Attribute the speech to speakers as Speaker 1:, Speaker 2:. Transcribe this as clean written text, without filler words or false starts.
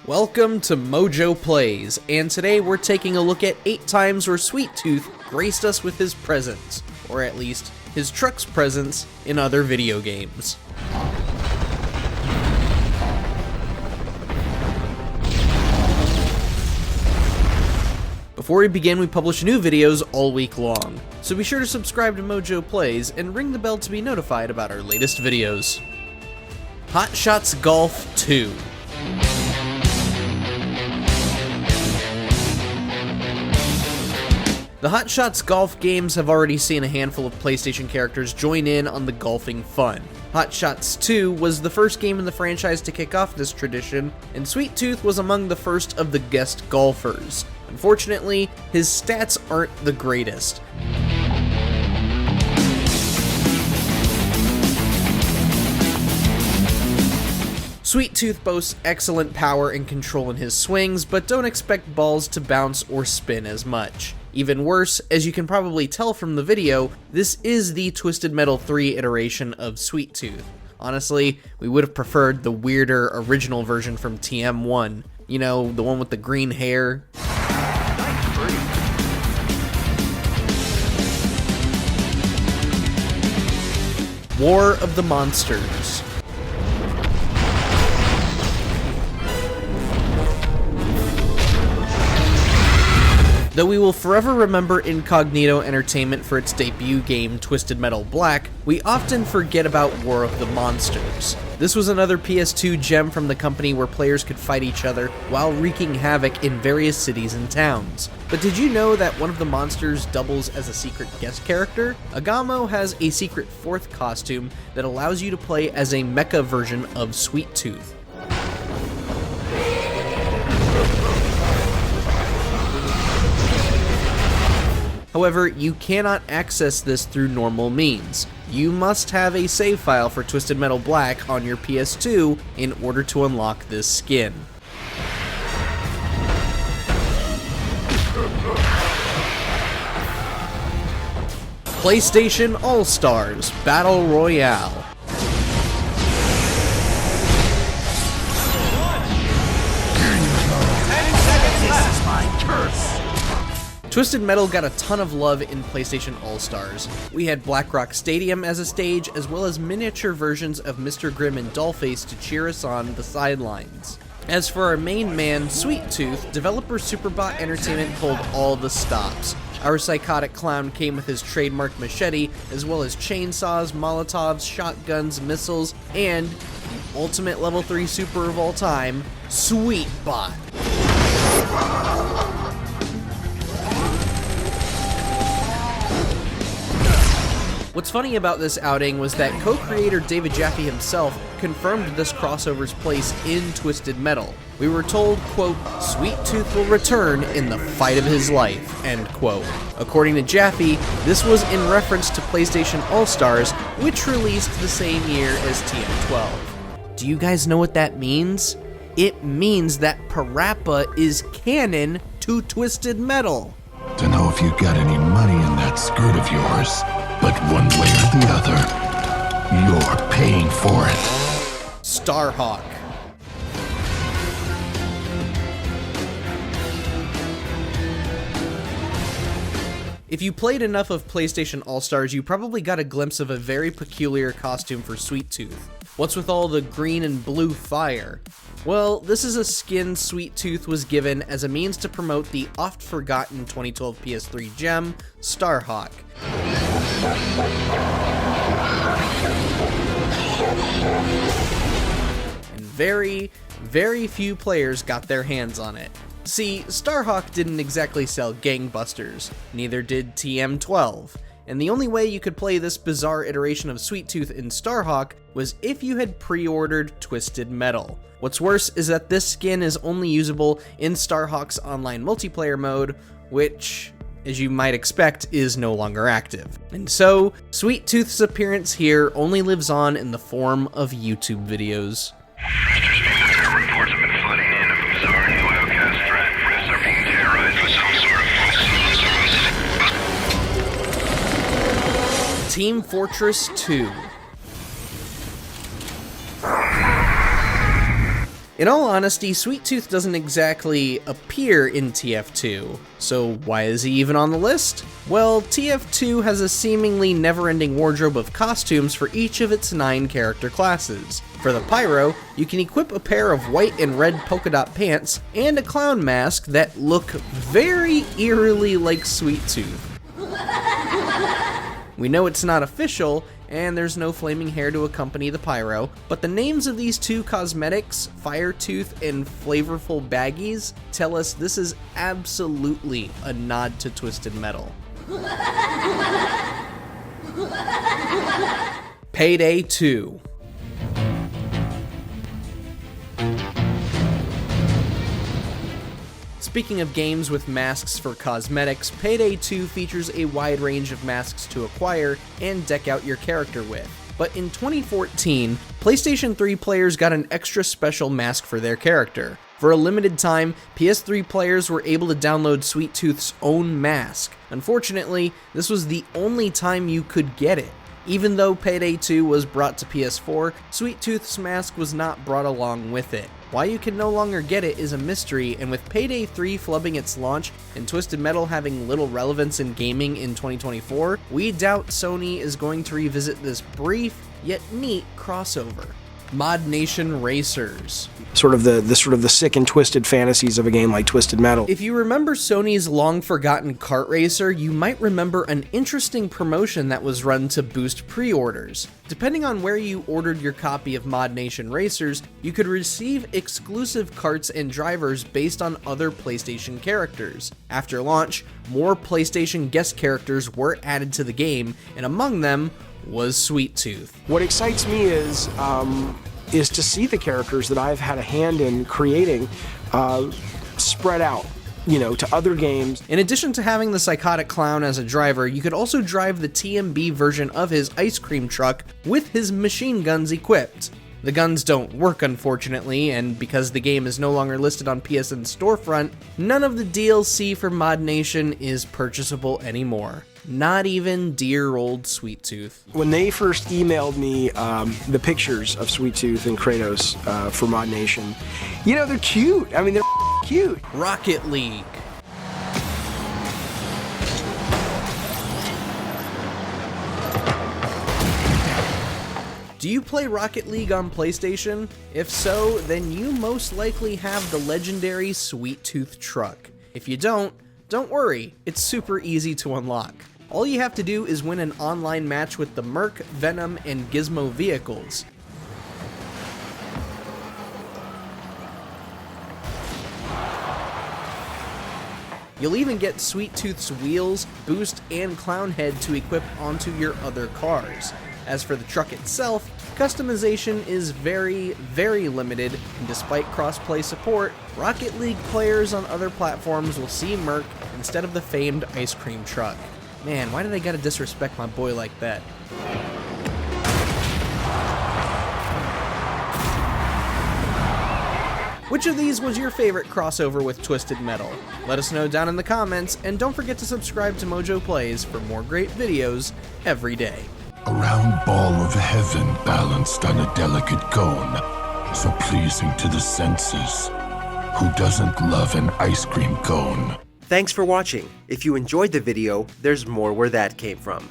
Speaker 1: Welcome to MojoPlays, and today we're taking a look at 8 times where Sweet Tooth graced us with his presence, or at least his truck's presence, in other video games. Before we begin, we publish new videos all week long, so be sure to subscribe to MojoPlays and ring the bell to be notified about our latest videos. Hot Shots Golf 2. The Hot Shots Golf games have already seen a handful of PlayStation characters join in on the golfing fun. Hot Shots 2 was the first game in the franchise to kick off this tradition, and Sweet Tooth was among the first of the guest golfers. Unfortunately, his stats aren't the greatest. Sweet Tooth boasts excellent power and control in his swings, but don't expect balls to bounce or spin as much. Even worse, as you can probably tell from the video, this is the Twisted Metal 3 iteration of Sweet Tooth. Honestly, we would have preferred the weirder original version from TM1. You know, the one with the green hair. War of the Monsters. Though we will forever remember Incognito Entertainment for its debut game, Twisted Metal Black, we often forget about War of the Monsters. This was another PS2 gem from the company where players could fight each other while wreaking havoc in various cities and towns. But did you know that one of the monsters doubles as a secret guest character? Agamo has a secret 4th costume that allows you to play as a mecha version of Sweet Tooth. However, you cannot access this through normal means. You must have a save file for Twisted Metal Black on your PS2 in order to unlock this skin. PlayStation All-Stars Battle Royale. Twisted Metal got a ton of love in PlayStation All-Stars. We had Black Rock Stadium as a stage, as well as miniature versions of Mr. Grimm and Dollface to cheer us on the sidelines. As for our main man, Sweet Tooth, developer Superbot Entertainment pulled all the stops. Our psychotic clown came with his trademark machete, as well as chainsaws, molotovs, shotguns, missiles, and the ultimate level 3 super of all time, Sweetbot. What's funny about this outing was that co-creator David Jaffe himself confirmed this crossover's place in Twisted Metal. We were told, quote, Sweet Tooth will return in the fight of his life, end quote. According to Jaffe, this was in reference to PlayStation All-Stars, which released the same year as TM12. Do you guys know what that means? It means that Parappa is canon to Twisted Metal.
Speaker 2: Don't know if you got any money in that skirt of yours. But one way or the other, you're paying for it.
Speaker 1: Starhawk. If you played enough of PlayStation All-Stars, you probably got a glimpse of a very peculiar costume for Sweet Tooth. What's with all the green and blue fire? Well, this is a skin Sweet Tooth was given as a means to promote the oft-forgotten 2012 PS3 gem, Starhawk. And very, very few players got their hands on it. See, Starhawk didn't exactly sell gangbusters, neither did TM12, and the only way you could play this bizarre iteration of Sweet Tooth in Starhawk was if you had pre-ordered Twisted Metal. What's worse is that this skin is only usable in Starhawk's online multiplayer mode, which, as you might expect, is no longer active. And so, Sweet Tooth's appearance here only lives on in the form of YouTube videos.
Speaker 3: Reports have been flooding in of a bizarre new outcast threat. Risks are being terrorized with some sort of false.
Speaker 1: Team Fortress 2. In all honesty, Sweet Tooth doesn't exactly appear in TF2, so why is he even on the list? Well, TF2 has a seemingly never-ending wardrobe of costumes for each of its 9 character classes. For the Pyro, you can equip a pair of white and red polka dot pants and a clown mask that look very eerily like Sweet Tooth. We know it's not official, and there's no flaming hair to accompany the Pyro, but the names of these 2 cosmetics, Firetooth and Flavorful Baggies, tell us this is absolutely a nod to Twisted Metal. Payday 2. Speaking of games with masks for cosmetics, Payday 2 features a wide range of masks to acquire and deck out your character with. But in 2014, PlayStation 3 players got an extra special mask for their character. For a limited time, PS3 players were able to download Sweet Tooth's own mask. Unfortunately, this was the only time you could get it. Even though Payday 2 was brought to PS4, Sweet Tooth's mask was not brought along with it. Why you can no longer get it is a mystery, and with Payday 3 flubbing its launch and Twisted Metal having little relevance in gaming in 2024, we doubt Sony is going to revisit this brief yet neat crossover. ModNation Racers.
Speaker 4: Sort of the sick and twisted fantasies of a game like Twisted Metal.
Speaker 1: If you remember Sony's long-forgotten kart racer, you might remember an interesting promotion that was run to boost pre-orders. Depending on where you ordered your copy of ModNation Racers, you could receive exclusive karts and drivers based on other PlayStation characters. After launch, more PlayStation guest characters were added to the game, and among them was Sweet Tooth.
Speaker 4: What excites me is to see the characters that I've had a hand in creating spread out, to other games.
Speaker 1: In addition to having the psychotic clown as a driver, you could also drive the TMB version of his ice cream truck with his machine guns equipped. The guns don't work, unfortunately, and because the game is no longer listed on PSN's storefront, none of the DLC for ModNation is purchasable anymore. Not even dear old Sweet Tooth.
Speaker 4: When they first emailed me the pictures of Sweet Tooth and Kratos for ModNation, they're cute. I mean, they're cute.
Speaker 1: Rocket League. Do you play Rocket League on PlayStation? If so, then you most likely have the legendary Sweet Tooth truck. If you don't worry, it's super easy to unlock. All you have to do is win an online match with the Merc, Venom, and Gizmo vehicles. You'll even get Sweet Tooth's wheels, boost, and clown head to equip onto your other cars. As for the truck itself, customization is very, very limited, and despite cross-play support, Rocket League players on other platforms will see Merc instead of the famed ice cream truck. Man, why did I gotta disrespect my boy like that? Which of these was your favorite crossover with Twisted Metal? Let us know down in the comments, and don't forget to subscribe to MojoPlays for more great videos every day.
Speaker 2: A round ball of heaven balanced on a delicate cone, so pleasing to the senses. Who doesn't love an ice cream cone?
Speaker 5: Thanks for watching. If you enjoyed the video, there's more where that came from.